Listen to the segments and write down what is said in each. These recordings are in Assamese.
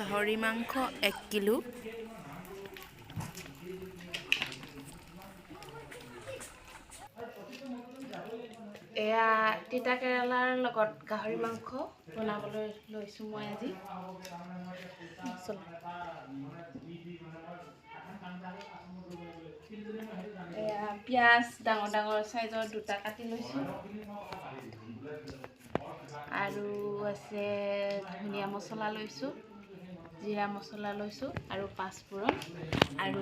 গাহৰি মাংস 1 কিলো, এয়া তিতা কেৰেলাৰ লগত গাহৰি মাংস বনাবলৈ লৈছোঁ মই আজি। এয়া পিঁয়াজ ডাঙৰ ডাঙৰ সাইজৰ 2টা কাটি লৈছোঁ, আৰু আছে ধনিয়া মছলা লৈছোঁ, জিৰা মছলা লৈছোঁ আৰু পাঁচফোৰণ, আৰু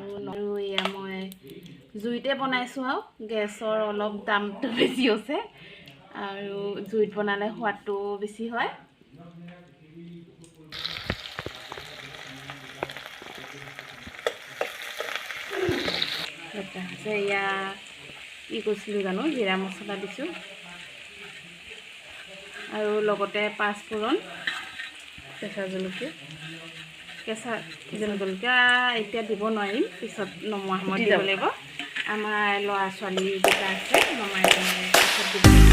এয়া মই জুইতে বনাইছোঁ আৰু গেছৰ অলপ দামটো বেছি হৈছে আৰু জুইত বনালে সোৱাদটো বেছি হয়। আছে এয়া কি কৈছিলোঁ জানো, জিৰা মছলা দিছোঁ আৰু লগতে পাঁচফোৰণ, কেঁচা জলকীয়া এতিয়া দিব নোৱাৰিম, পিছত নমোৱা সময়ত দিব লাগিব। আমাৰ ল'ৰা ছোৱালী দুটা আছে, নমাই পিছত দিব লাগিব।